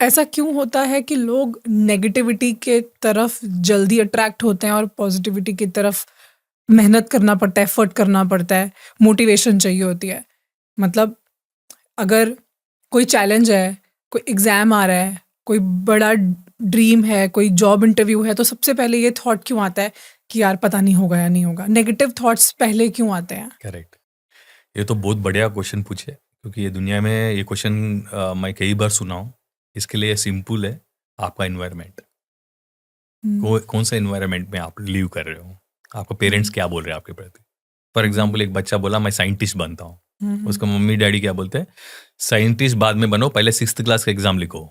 ऐसा क्यों होता है कि लोग नेगेटिविटी के तरफ जल्दी अट्रैक्ट होते हैं और पॉजिटिविटी की तरफ मेहनत करना पड़ता है, एफर्ट करना पड़ता है, मोटिवेशन चाहिए होती है? मतलब अगर कोई चैलेंज है, कोई एग्ज़ाम आ रहा है, कोई बड़ा ड्रीम है, कोई जॉब इंटरव्यू है, तो सबसे पहले ये थॉट क्यों आता है कि यार पता नहीं होगा या नहीं होगा? नेगेटिव थॉट्स पहले क्यों आते हैं? करेक्ट। ये तो बहुत बढ़िया क्वेश्चन पूछे, क्योंकि ये दुनिया में ये क्वेश्चन मैं कई बार सुना हूँ। इसके लिए सिंपल है, आपका इन्वायरमेंट। कौन सा इन्वायरमेंट में आप लिव कर रहे हो, आपका पेरेंट्स क्या बोल रहे हैं आपके प्रति। फॉर एग्जाम्पल, एक बच्चा बोला मैं साइंटिस्ट बनता हूँ, उसका मम्मी डैडी क्या बोलते हैं, साइंटिस्ट बाद में बनो, पहले 6th क्लास का एग्जाम लिखो।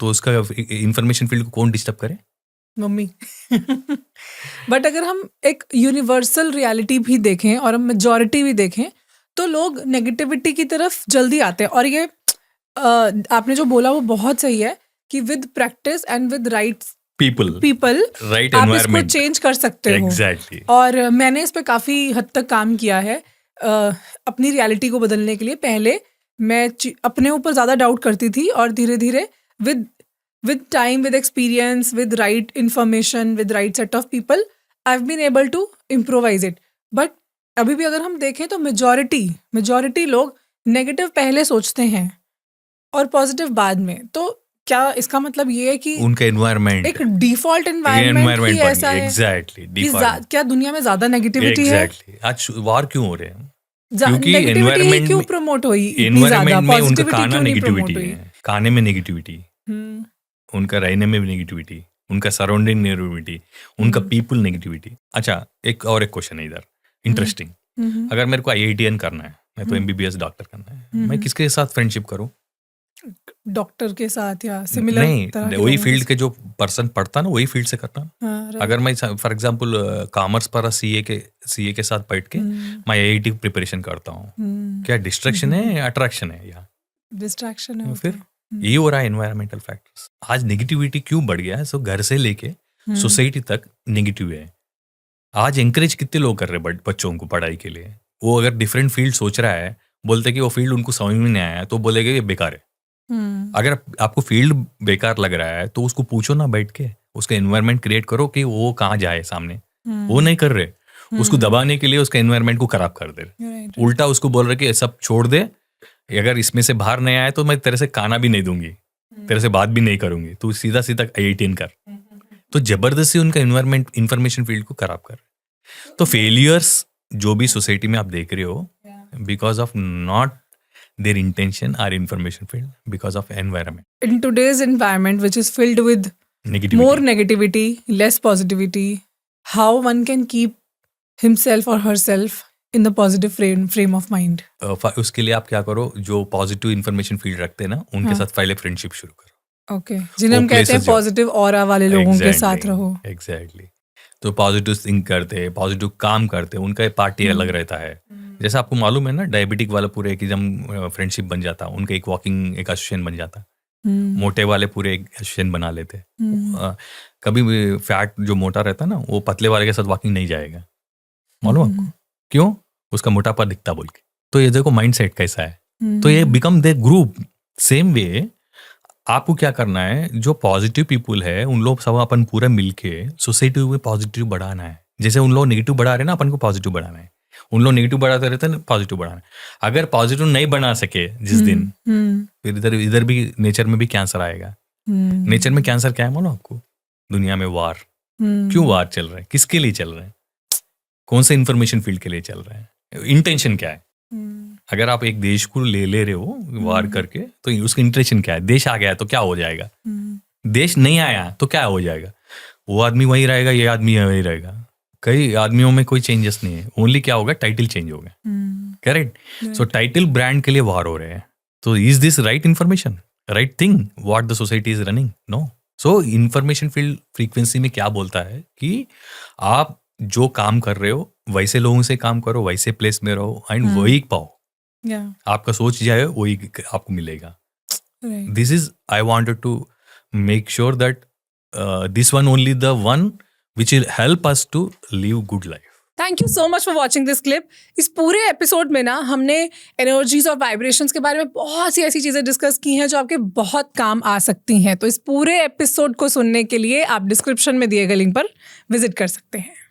तो उसका इंफॉर्मेशन फील्ड को कौन डिस्टर्ब करे? मम्मी। बट अगर हम एक यूनिवर्सल रियलिटी भी देखें और हम मेजॉरिटी भी देखें, तो लोग नेगेटिविटी की तरफ जल्दी आते हैं। और ये आपने जो बोला वो बहुत सही है कि with practice and with right people right आप इसको एनवायरनमेंट, चेंज कर सकते हो। एग्जैक्टली। और मैंने इस पे काफ़ी हद तक काम किया है अपनी रियलिटी को बदलने के लिए। पहले मैं अपने ऊपर ज़्यादा डाउट करती थी और धीरे धीरे with time, with experience, with right information, with right set of people, I've been able to improvise it. But अभी भी अगर हम देखें तो मेजॉरिटी लोग नेगेटिव पहले सोचते हैं और पॉजिटिव बाद में। तो क्या इसका मतलब ये है कि उनका एनवायरनमेंट, एक डिफॉल्ट एनवायरनमेंट ही ऐसा है एग्जैक्टली, कि क्या दुनिया में ज्यादा नेगेटिविटी है? एग्जैक्टली। आज वार क्यों हो रहे हैं? क्योंकि नेगेटिविटी ही क्यों प्रमोट हुई इतनी ज्यादा? में उनका पॉजिटिविटी खाना क्यों नहीं प्रमोट नेगेटिविटी हुई? है, खाने में नेगेटिविटी, उनका रहने में नेगेटिविटी, उनका सराउंडिंग नेगेटिविटी, उनका पीपल नेगेटिविटी। अच्छा, एक क्वेश्चन है इधर इंटरेस्टिंग। अगर मेरे को IITN करना है, मैं तो MBBS डॉक्टर करना है, मैं किसके साथ फ्रेंडशिप करूं? डॉक्टर के साथ या सिमिलर? नहीं, वही फील्ड के जो पर्सन पढ़ता ना, वही फील्ड से करता। अगर मैं फॉर एग्जांपल कॉमर्स पर CA के साथ बैठ के मैं IIT प्रिपरेशन करता हूँ, क्या डिस्ट्रैक्शन है या अट्रैक्शन है? या डिस्ट्रैक्शन है। फिर यही हो रहा है, एनवायरमेंटल फैक्टर्स। आज नेगेटिविटी क्यों बढ़ गया है? सो घर से लेके सोसाइटी तक नेगेटिव है। आज एंकरेज कितने लोग कर रहे हैं बच्चों को पढ़ाई के लिए? वो अगर डिफरेंट फील्ड सोच रहा है, बोलते कि वो फील्ड उनको समझ में नहीं आया, तो बोलेगा ये बेकार है। अगर आपको फील्ड बेकार लग रहा है तो उसको पूछो ना, बैठ के उसका एनवायरमेंट क्रिएट करो कि वो कहाँ जाए सामने। वो नहीं कर रहे, उसको दबाने के लिए उसका एनवायरमेंट को खराब कर दे रहे। उल्टा उसको बोल रहे कि सब छोड़ दे, अगर इसमें से बाहर नहीं आया तो मैं तेरे से खाना भी नहीं दूंगी, तेरे से बात भी नहीं करूंगी, तू सीधा सीधा IITN कर। तो जबरदस्ती उनका एनवायरमेंट इंफॉर्मेशन फील्ड को खराब कर। तो फेलियर्स जो भी सोसाइटी में आप देख रहे हो, because of not their intention or information field, because of environment. In today's environment, which is filled with more negativity, less positivity, how one can keep himself or herself in the positive frame of mind? उसके लिए आप क्या करो, जो positive information field रखते हैं ना, उनके साथ पहले फ्रेंडशिप शुरू करो। ओके, जिन्हें हम कहते हैं पॉजिटिव ऑरा वाले लोगों के साथ रहो। एग्जैक्टली। तो पॉजिटिव थिंक करते, पॉजिटिव काम करते, उनका पार्टी अलग रहता है। जैसा आपको मालूम है ना, डायबिटिक वाला पूरे एक एकदम फ्रेंडशिप बन जाता, उनका एक वॉकिंग एक एसोसिएशन बन जाता। मोटे वाले पूरे एक एसोसिएशन बना लेते। कभी भी फैट जो मोटा रहता ना, वो पतले वाले के साथ वॉकिंग नहीं जाएगा, मालूम आपको क्यों? उसका मोटापा दिखता बोल के। तो ये देखो माइंड सेट कैसा है। तो ये become the group. Same way आपको क्या करना है, जो पॉजिटिव पीपल है उन लोग सब अपन पूरा मिलके सोसाइटी में पॉजिटिव बढ़ाना है। जैसे उन लोग नेगेटिव बढ़ा रहे ना, अपन को पॉजिटिव बढ़ाना है। उन लोग नेगेटिव बढ़ाते रहते हैं, पॉजिटिव बढ़ाना है। अगर पॉजिटिव नहीं बना सके जिस दिन, फिर इधर भी नेचर में भी कैंसर आएगा। नेचर में कैंसर क्या है मानो आपको? दुनिया में वार। क्यों वार चल रहा है? किसके लिए चल रहा है? कौन से इंफॉर्मेशन फील्ड के लिए चल रहा है? इंटेंशन क्या है? अगर आप एक देश को ले रहे हो वार करके, तो उसका इंटेंशन क्या है? देश आ गया तो क्या हो जाएगा? देश नहीं आया तो क्या हो जाएगा? वो आदमी वही रहेगा, ये आदमी वही रहेगा। कई आदमियों में कोई चेंजेस नहीं है, ओनली क्या होगा, टाइटल चेंज होगा। करेक्ट। सो टाइटल ब्रांड के लिए वार हो रहे हैं। तो is this right information, right thing what the society is running? No. So information field frequency में क्या बोलता है कि आप जो काम कर रहे हो वैसे लोगों से काम करो, वैसे प्लेस में रहो एंड वही पाओ। आपका सोच जाए वही आपको मिलेगा। This is I wanted to make sure that this one only the one which will help us to live good life. Thank you so much for watching this clip. इस पूरे एपिसोड में ना हमने एनर्जीज और vibrations के बारे में बहुत सी ऐसी चीज़ें डिस्कस की हैं जो आपके बहुत काम आ सकती हैं। तो इस पूरे एपिसोड को सुनने के लिए आप डिस्क्रिप्शन में दिए गए लिंक पर विजिट कर सकते हैं।